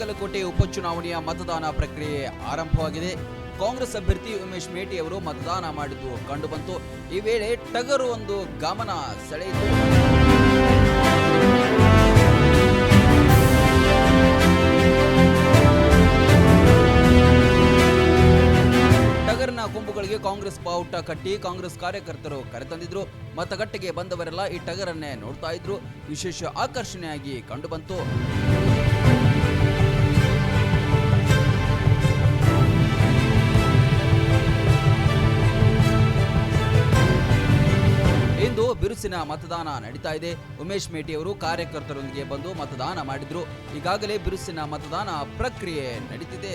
ಬಾಗಲಕೋಟೆ ಉಪಚುನಾವಣೆಯ ಮತದಾನ ಪ್ರಕ್ರಿಯೆ ಆರಂಭವಾಗಿದೆ. ಕಾಂಗ್ರೆಸ್ ಅಭ್ಯರ್ಥಿ ಉಮೇಶ್ ಮೇಟಿ ಅವರು ಮತದಾನ ಮಾಡಿದ್ದು ಕಂಡುಬಂತು. ಈ ವೇಳೆ ಟಗರು ಒಂದು ಗಮನ ಸೆಳೆಯಿತು. ಟಗರಿನ ಕೊಂಬುಗಳಿಗೆ ಕಾಂಗ್ರೆಸ್ ಬಾವುಟ ಕಟ್ಟಿ ಕಾಂಗ್ರೆಸ್ ಕಾರ್ಯಕರ್ತರು ಕರೆತಂದಿದ್ರು. ಮತಗಟ್ಟೆಗೆ ಬಂದವರೆಲ್ಲ ಈ ಟಗರನ್ನೇ ನೋಡ್ತಾ ಇದ್ರು. ವಿಶೇಷ ಆಕರ್ಷಣೆಯಾಗಿ ಕಂಡುಬಂತು. ಇಂದು ಬಿರುಸಿನ ಮತದಾನ ನಡೀತಾ ಇದೆ. ಉಮೇಶ್ ಮೇಟಿ ಅವರು ಕಾರ್ಯಕರ್ತರೊಂದಿಗೆ ಬಂದು ಮತದಾನ ಮಾಡಿದ್ರು. ಈಗಾಗಲೇ ಬಿರುಸಿನ ಮತದಾನ ಪ್ರಕ್ರಿಯೆ ನಡೀತಿದೆ.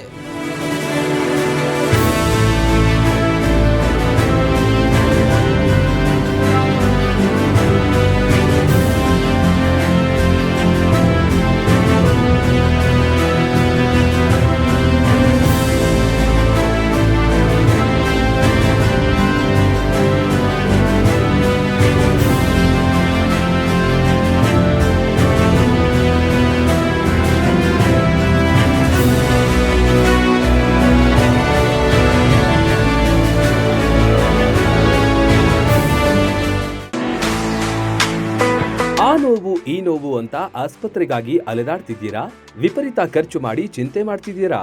ಆ ನೋವು ಈ ನೋವು ಅಂತ ಆಸ್ಪತ್ರೆಗಾಗಿ ಅಲೆದಾಡ್ತಿದ್ದೀರಾ? ವಿಪರೀತ ಖರ್ಚು ಮಾಡಿ ಚಿಂತೆ ಮಾಡ್ತಿದ್ದೀರಾ?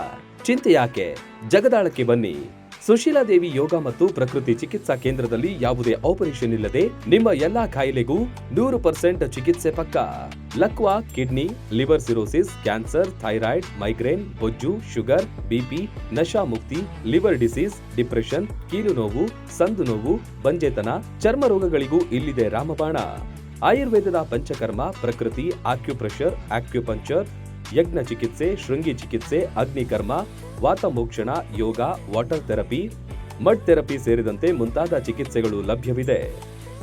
ಚಿಂತೆ ಯಾಕೆ? ಜಗದಾಳಕ್ಕೆ ಬನ್ನಿ. ಸುಶೀಲಾದೇವಿ ಯೋಗ ಮತ್ತು ಪ್ರಕೃತಿ ಚಿಕಿತ್ಸಾ ಕೇಂದ್ರದಲ್ಲಿ ಯಾವುದೇ ಆಪರೇಷನ್ ಇಲ್ಲದೆ ನಿಮ್ಮ ಎಲ್ಲಾ ಕಾಯಿಲೆಗೂ 100% ಚಿಕಿತ್ಸೆ ಪಕ್ಕ. ಲಕ್ವಾ, kidney, liver cirrhosis, cancer, thyroid, migraine, ಬೊಜ್ಜು, ಶುಗರ್, ಬಿಪಿ, ನಶಾ ಮುಕ್ತಿ, ಲಿವರ್ ಡಿಸೀಸ್, ಡಿಪ್ರೆಷನ್, ಕೀಲು ನೋವು, ಸಂದು ನೋವು, ಬಂಜೆತನ, ಚರ್ಮ ರೋಗಗಳಿಗೂ ಇಲ್ಲಿದೆ ರಾಮಬಾಣ. ಆಯುರ್ವೇದದ ಪಂಚಕರ್ಮ, ಪ್ರಕೃತಿ, ಆಕ್ಯುಪ್ರೆಷರ್, ಆಕ್ಯುಪಂಕ್ಚರ್, ಯಜ್ಞ ಚಿಕಿತ್ಸೆ, ಶೃಂಗಿ ಚಿಕಿತ್ಸೆ, ಅಗ್ನಿಕರ್ಮ, ವಾತಮೋಕ್ಷಣ, ಯೋಗ, ವಾಟರ್ ಥೆರಪಿ, ಮಡ್ ಥೆರಪಿ ಸೇರಿದಂತೆ ಮುಂತಾದ ಚಿಕಿತ್ಸೆಗಳು ಲಭ್ಯವಿದೆ.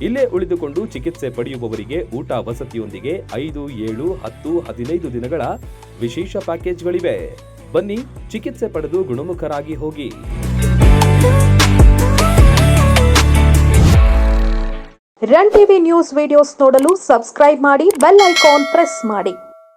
ಇಲ್ಲೇ ಉಳಿದುಕೊಂಡು ಚಿಕಿತ್ಸೆ ಪಡೆಯುವವರಿಗೆ ಊಟ ವಸತಿಯೊಂದಿಗೆ 5, 7, 10, 15 ದಿನಗಳ ವಿಶೇಷ ಪ್ಯಾಕೇಜ್ಗಳಿವೆ. ಬನ್ನಿ, ಚಿಕಿತ್ಸೆ ಪಡೆದು ಗುಣಮುಖರಾಗಿ ಹೋಗಿ. ರನ್ ಟಿವಿ ನ್ಯೂಸ್ ವಿಡಿಯೋಸ್ ನೋಡಲು ಸಬ್ಸ್ಕ್ರೈಬ್ ಮಾಡಿ, ಬೆಲ್ ಐಕಾನ್ ಪ್ರೆಸ್ ಮಾಡಿ.